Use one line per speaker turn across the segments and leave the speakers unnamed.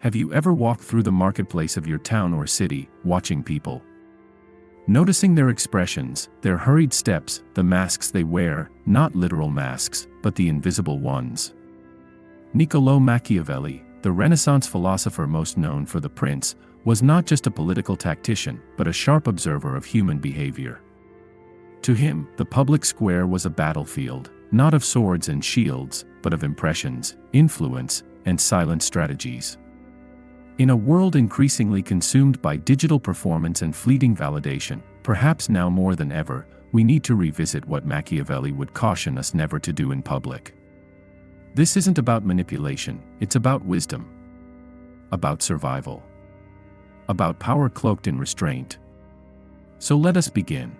Have you ever walked through the marketplace of your town or city, watching people? Noticing their expressions, their hurried steps, the masks they wear, not literal masks, but the invisible ones. Niccolò Machiavelli, the Renaissance philosopher most known for The Prince, was not just a political tactician, but a sharp observer of human behavior. To him, the public square was a battlefield, not of swords and shields, but of impressions, influence, and silent strategies. In a world increasingly consumed by digital performance and fleeting validation, perhaps now more than ever, we need to revisit what Machiavelli would caution us never to do in public. This isn't about manipulation, it's about wisdom. About survival. About power cloaked in restraint. So let us begin.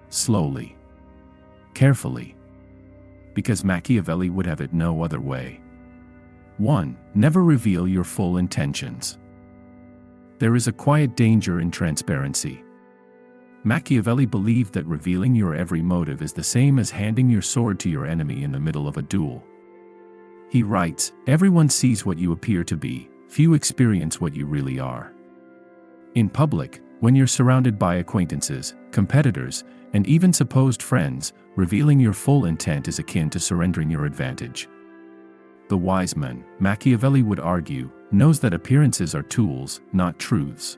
Slowly. Carefully. Because Machiavelli would have it no other way. 1. Never reveal your full intentions. There is a quiet danger in transparency. Machiavelli believed that revealing your every motive is the same as handing your sword to your enemy in the middle of a duel. He writes, "Everyone sees what you appear to be, few experience what you really are." In public, when you're surrounded by acquaintances, competitors, and even supposed friends, revealing your full intent is akin to surrendering your advantage. The wise man, Machiavelli would argue, knows that appearances are tools, not truths.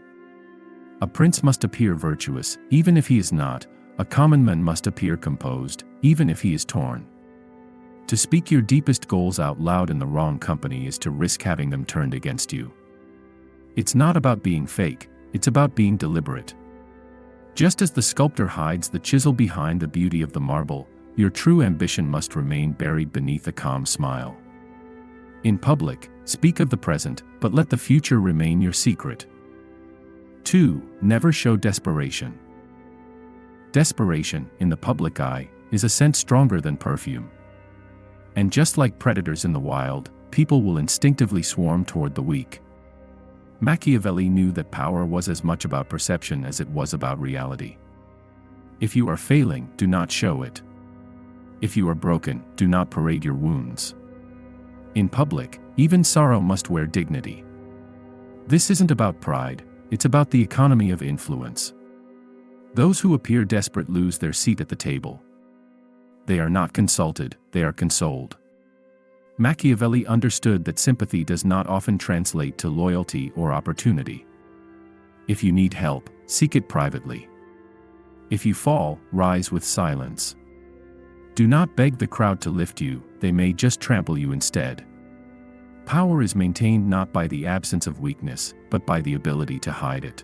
A prince must appear virtuous, even if he is not. A common man must appear composed, even if he is torn. To speak your deepest goals out loud in the wrong company is to risk having them turned against you. It's not about being fake, it's about being deliberate. Just as the sculptor hides the chisel behind the beauty of the marble, your true ambition must remain buried beneath a calm smile. In public, speak of the present, but let the future remain your secret. 2. Never show desperation. Desperation, in the public eye, is a scent stronger than perfume. And just like predators in the wild, people will instinctively swarm toward the weak. Machiavelli knew that power was as much about perception as it was about reality. If you are failing, do not show it. If you are broken, do not parade your wounds. In public, even sorrow must wear dignity. This isn't about pride, it's about the economy of influence. Those who appear desperate lose their seat at the table. They are not consulted, they are consoled. Machiavelli understood that sympathy does not often translate to loyalty or opportunity. If you need help, seek it privately. If you fall, rise with silence. Do not beg the crowd to lift you, they may just trample you instead. Power is maintained not by the absence of weakness, but by the ability to hide it.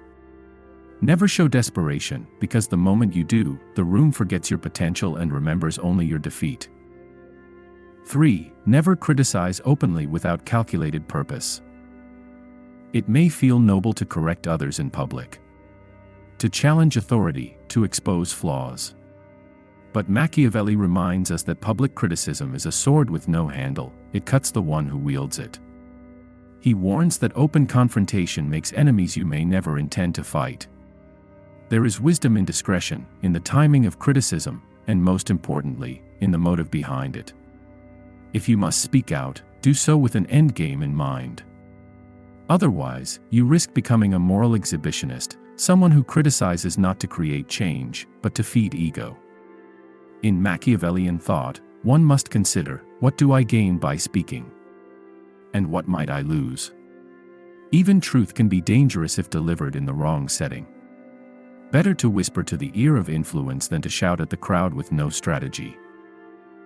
Never show desperation, because the moment you do, the room forgets your potential and remembers only your defeat. 3. Never criticize openly without calculated purpose. It may feel noble to correct others in public, to challenge authority, to expose flaws. But Machiavelli reminds us that public criticism is a sword with no handle, it cuts the one who wields it. He warns that open confrontation makes enemies you may never intend to fight. There is wisdom in discretion, in the timing of criticism, and most importantly, in the motive behind it. If you must speak out, do so with an endgame in mind. Otherwise, you risk becoming a moral exhibitionist, someone who criticizes not to create change, but to feed ego. In Machiavellian thought, one must consider, what do I gain by speaking? And what might I lose? Even truth can be dangerous if delivered in the wrong setting. Better to whisper to the ear of influence than to shout at the crowd with no strategy.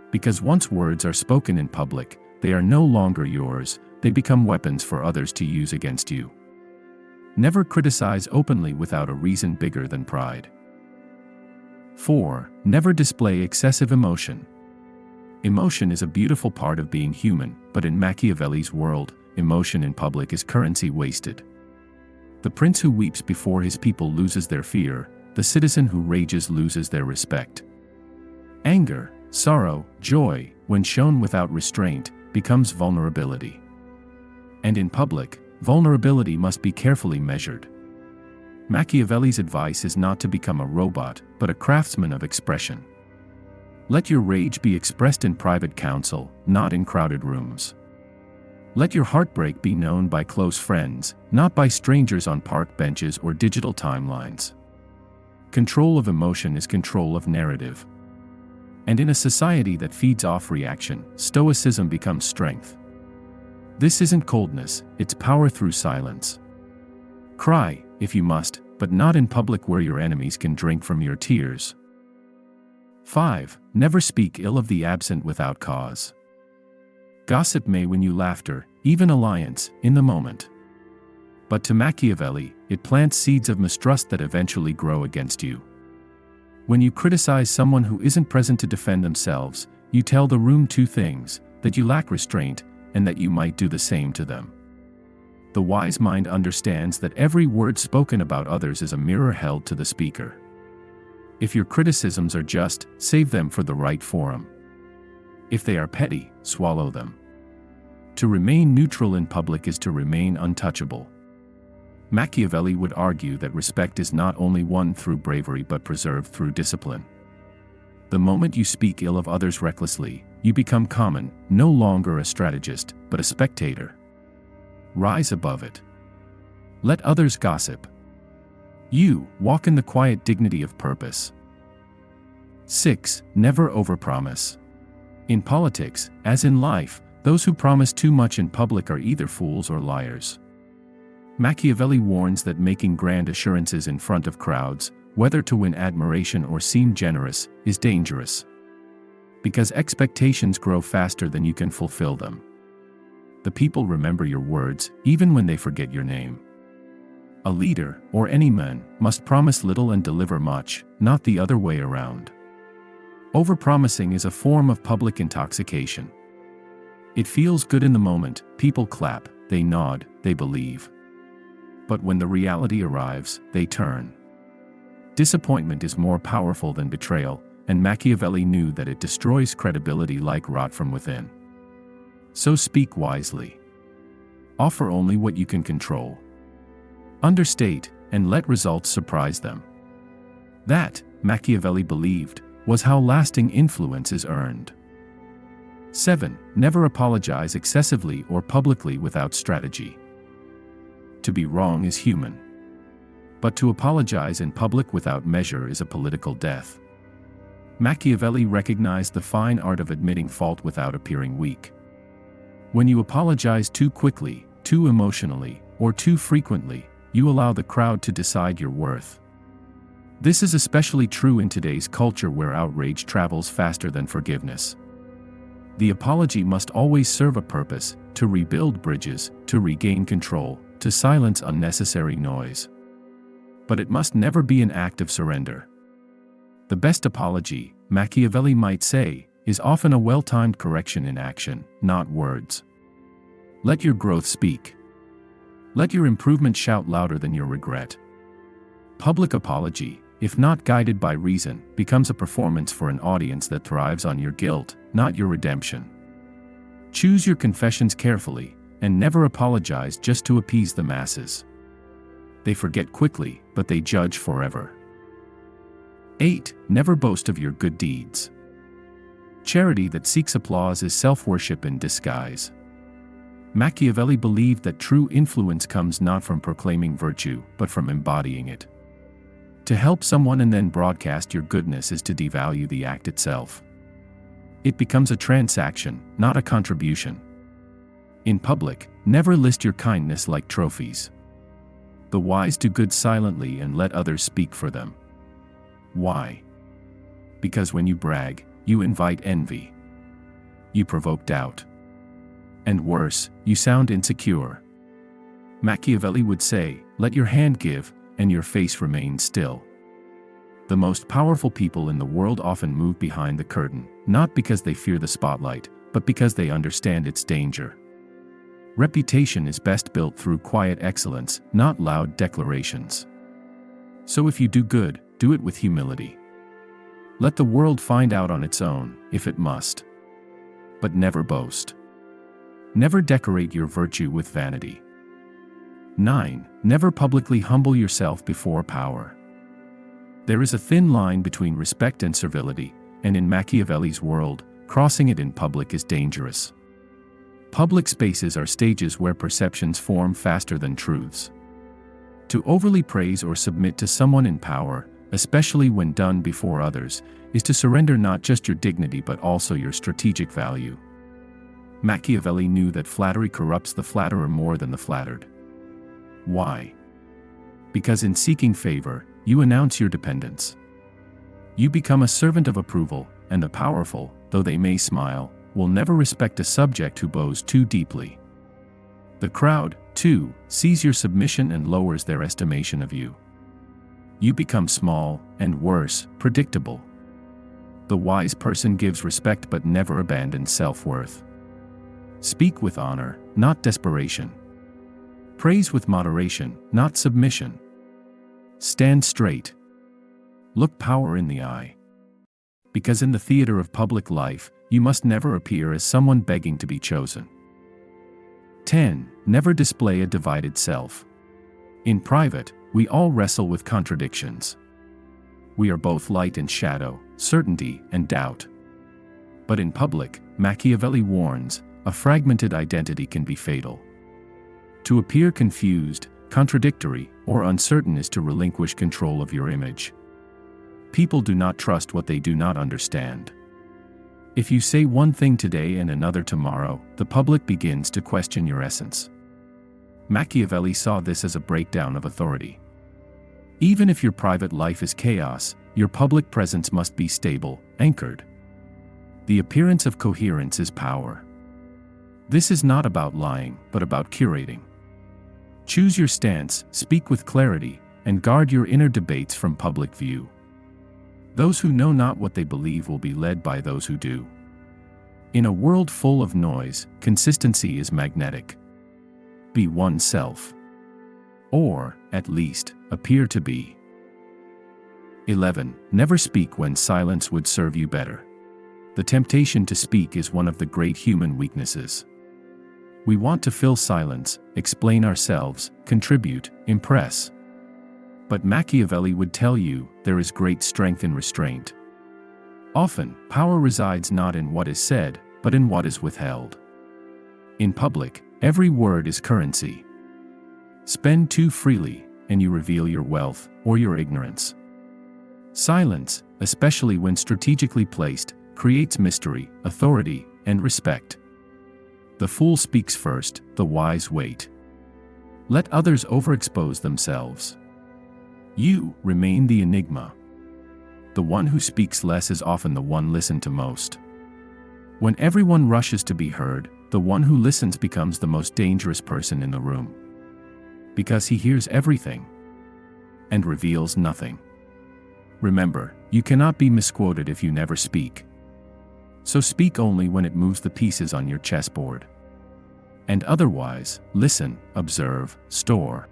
Because once words are spoken in public, they are no longer yours, they become weapons for others to use against you. Never criticize openly without a reason bigger than pride. 4. Never display excessive emotion. Emotion is a beautiful part of being human, but in Machiavelli's world, emotion in public is currency wasted. The prince who weeps before his people loses their fear, the citizen who rages loses their respect. Anger, sorrow, joy, when shown without restraint, becomes vulnerability. And in public, vulnerability must be carefully measured. Machiavelli's advice is not to become a robot, but a craftsman of expression. Let your rage be expressed in private counsel, not in crowded rooms. Let your heartbreak be known by close friends, not by strangers on park benches or digital timelines. Control of emotion is control of narrative. And in a society that feeds off reaction, stoicism becomes strength. This isn't coldness, it's power through silence. Cry, if you must, but not in public where your enemies can drink from your tears. 5. Never speak ill of the absent without cause. Gossip may win you laughter, even alliance, in the moment. But to Machiavelli, it plants seeds of mistrust that eventually grow against you. When you criticize someone who isn't present to defend themselves, you tell the room two things: that you lack restraint, and that you might do the same to them. The wise mind understands that every word spoken about others is a mirror held to the speaker. If your criticisms are just, save them for the right forum. If they are petty, swallow them. To remain neutral in public is to remain untouchable. Machiavelli would argue that respect is not only won through bravery but preserved through discipline. The moment you speak ill of others recklessly, you become common, no longer a strategist, but a spectator. Rise above it. Let others gossip. You walk in the quiet dignity of purpose. 6. Never overpromise. In politics, as in life, those who promise too much in public are either fools or liars. Machiavelli warns that making grand assurances in front of crowds, whether to win admiration or seem generous, is dangerous. Because expectations grow faster than you can fulfill them. The people remember your words, even when they forget your name. A leader, or any man, must promise little and deliver much, not the other way around. Overpromising is a form of public intoxication. It feels good in the moment, people clap, they nod, they believe. But when the reality arrives, they turn. Disappointment is more powerful than betrayal, and Machiavelli knew that it destroys credibility like rot from within. So speak wisely. Offer only what you can control. Understate, and let results surprise them. That, Machiavelli believed, was how lasting influence is earned. 7. Never apologize excessively or publicly without strategy. To be wrong is human. But to apologize in public without measure is a political death. Machiavelli recognized the fine art of admitting fault without appearing weak. When you apologize too quickly, too emotionally, or too frequently, you allow the crowd to decide your worth. This is especially true in today's culture where outrage travels faster than forgiveness. The apology must always serve a purpose: to rebuild bridges, to regain control, to silence unnecessary noise. But it must never be an act of surrender. The best apology, Machiavelli might say, is often a well-timed correction in action, not words. Let your growth speak. Let your improvement shout louder than your regret. Public apology, if not guided by reason, becomes a performance for an audience that thrives on your guilt, not your redemption. Choose your confessions carefully, and never apologize just to appease the masses. They forget quickly, but they judge forever. 8. Never boast of your good deeds. Charity that seeks applause is self-worship in disguise. Machiavelli believed that true influence comes not from proclaiming virtue, but from embodying it. To help someone and then broadcast your goodness is to devalue the act itself. It becomes a transaction, not a contribution. In public, never list your kindness like trophies. The wise do good silently and let others speak for them. Why? Because when you brag, you invite envy. You provoke doubt. And worse, you sound insecure. Machiavelli would say, let your hand give, and your face remain still. The most powerful people in the world often move behind the curtain, not because they fear the spotlight, but because they understand its danger. Reputation is best built through quiet excellence, not loud declarations. So if you do good, do it with humility. Let the world find out on its own, if it must. But never boast. Never decorate your virtue with vanity. 9. Never publicly humble yourself before power. There is a thin line between respect and servility, and in Machiavelli's world, crossing it in public is dangerous. Public spaces are stages where perceptions form faster than truths. To overly praise or submit to someone in power, especially when done before others, is to surrender not just your dignity but also your strategic value. Machiavelli knew that flattery corrupts the flatterer more than the flattered. Why? Because in seeking favor, you announce your dependence. You become a servant of approval, and the powerful, though they may smile, will never respect a subject who bows too deeply. The crowd, too, sees your submission and lowers their estimation of you. You become small, and worse, predictable. The wise person gives respect but never abandons self-worth. Speak with honor, not desperation. Praise with moderation, not submission. Stand straight. Look power in the eye. Because in the theater of public life, you must never appear as someone begging to be chosen. 10. Never display a divided self. In private, we all wrestle with contradictions. We are both light and shadow, certainty and doubt. But in public, Machiavelli warns, a fragmented identity can be fatal. To appear confused, contradictory, or uncertain is to relinquish control of your image. People do not trust what they do not understand. If you say one thing today and another tomorrow, the public begins to question your essence. Machiavelli saw this as a breakdown of authority. Even if your private life is chaos, your public presence must be stable, anchored. The appearance of coherence is power. This is not about lying, but about curating. Choose your stance, speak with clarity, and guard your inner debates from public view. Those who know not what they believe will be led by those who do. In a world full of noise, consistency is magnetic. Be oneself. Or, at least, appear to be. 11. Never speak when silence would serve you better. The temptation to speak is one of the great human weaknesses. We want to fill silence, explain ourselves, contribute, impress. But Machiavelli would tell you, there is great strength in restraint. Often, power resides not in what is said, but in what is withheld. In public, every word is currency. Spend too freely, and you reveal your wealth, or your ignorance. Silence, especially when strategically placed, creates mystery, authority, and respect. The fool speaks first, the wise wait. Let others overexpose themselves. You remain the enigma. The one who speaks less is often the one listened to most. When everyone rushes to be heard, the one who listens becomes the most dangerous person in the room. Because he hears everything and reveals nothing. Remember, you cannot be misquoted if you never speak. So speak only when it moves the pieces on your chessboard. And otherwise, listen, observe, store.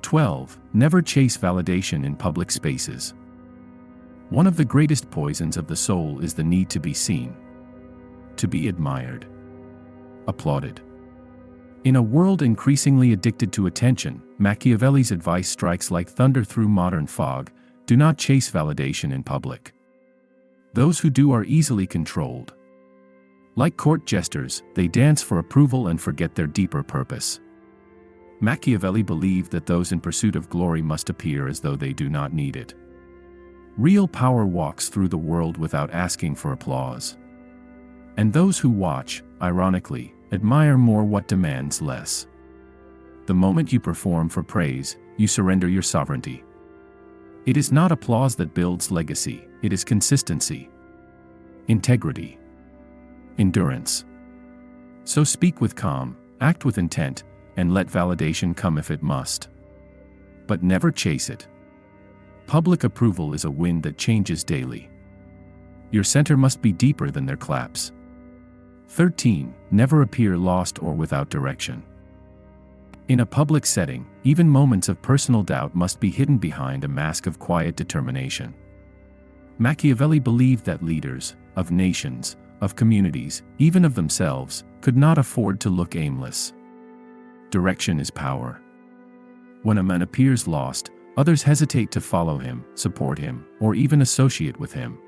12. Never chase validation in public spaces. One of the greatest poisons of the soul is the need to be seen, to be admired, applauded. In a world increasingly addicted to attention, Machiavelli's advice strikes like thunder through modern fog: do not chase validation in public. Those who do are easily controlled. Like court jesters, they dance for approval and forget their deeper purpose. Machiavelli believed that those in pursuit of glory must appear as though they do not need it. Real power walks through the world without asking for applause. And those who watch, ironically, admire more what demands less. The moment you perform for praise, you surrender your sovereignty. It is not applause that builds legacy, it is consistency, integrity, endurance. So speak with calm, act with intent, and let validation come if it must. But never chase it. Public approval is a wind that changes daily. Your center must be deeper than their claps. 13. Never appear lost or without direction. In a public setting, even moments of personal doubt must be hidden behind a mask of quiet determination. Machiavelli believed that leaders, of nations, of communities, even of themselves, could not afford to look aimless. Direction is power. When a man appears lost, others hesitate to follow him, support him, or even associate with him.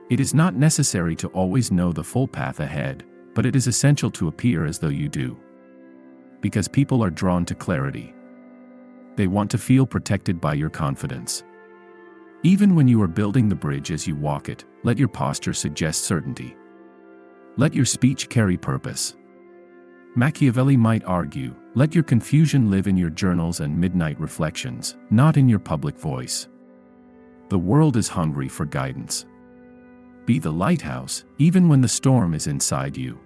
It is not necessary to always know the full path ahead, but it is essential to appear as though you do. Because people are drawn to clarity. They want to feel protected by your confidence. Even when you are building the bridge as you walk it, let your posture suggest certainty. Let your speech carry purpose. Machiavelli might argue, let your confusion live in your journals and midnight reflections, not in your public voice. The world is hungry for guidance. Be the lighthouse, even when the storm is inside you.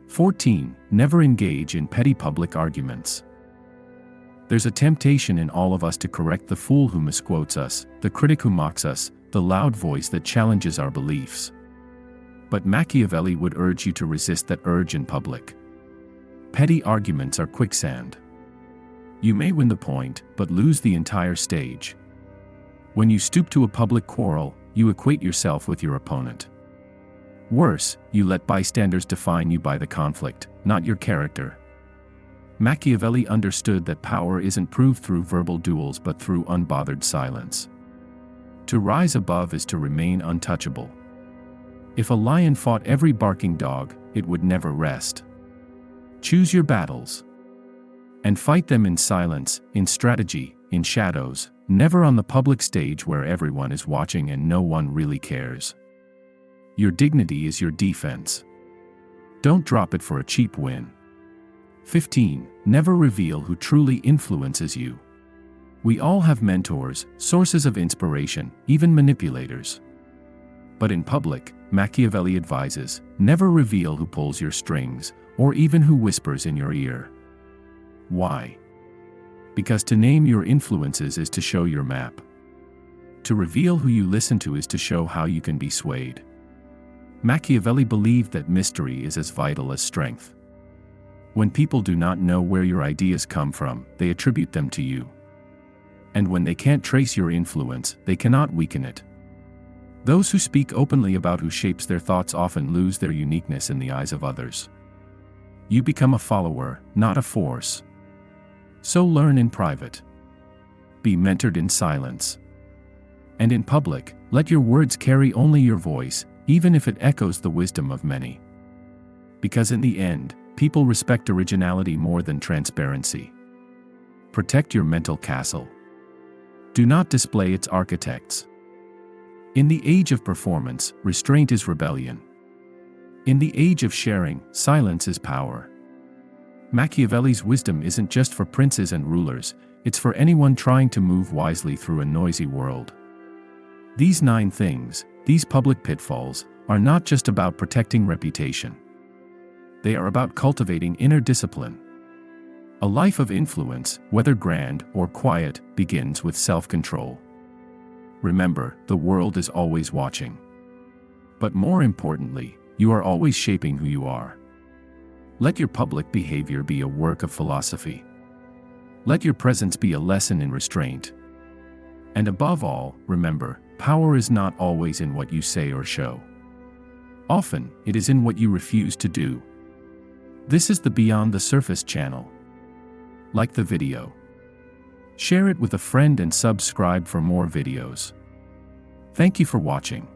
14. Never engage in petty public arguments. There's a temptation in all of us to correct the fool who misquotes us, the critic who mocks us, the loud voice that challenges our beliefs. But Machiavelli would urge you to resist that urge in public. Petty arguments are quicksand. You may win the point, but lose the entire stage. When you stoop to a public quarrel, you equate yourself with your opponent. Worse, you let bystanders define you by the conflict, not your character. Machiavelli understood that power isn't proved through verbal duels but through unbothered silence. To rise above is to remain untouchable. If a lion fought every barking dog, it would never rest. Choose your battles. And fight them in silence, in strategy, in shadows, never on the public stage where everyone is watching and no one really cares. Your dignity is your defense. Don't drop it for a cheap win. 15. Never reveal who truly influences you. We all have mentors, sources of inspiration, even manipulators. But in public, Machiavelli advises, never reveal who pulls your strings, or even who whispers in your ear. Why? Because to name your influences is to show your map. To reveal who you listen to is to show how you can be swayed. Machiavelli believed that mystery is as vital as strength. When people do not know where your ideas come from, they attribute them to you. And when they can't trace your influence, they cannot weaken it. Those who speak openly about who shapes their thoughts often lose their uniqueness in the eyes of others. You become a follower, not a force. So learn in private. Be mentored in silence. And in public, let your words carry only your voice, even if it echoes the wisdom of many. Because in the end, people respect originality more than transparency. Protect your mental castle. Do not display its architects. In the age of performance, restraint is rebellion. In the age of sharing, silence is power. Machiavelli's wisdom isn't just for princes and rulers, it's for anyone trying to move wisely through a noisy world. These 9 things, these public pitfalls, are not just about protecting reputation. They are about cultivating inner discipline. A life of influence, whether grand or quiet, begins with self-control. Remember, the world is always watching. But more importantly, you are always shaping who you are. Let your public behavior be a work of philosophy. Let your presence be a lesson in restraint. And above all, remember, power is not always in what you say or show. Often, it is in what you refuse to do. This is the Beyond the Surface channel. Like the video. Share it with a friend and subscribe for more videos. Thank you for watching.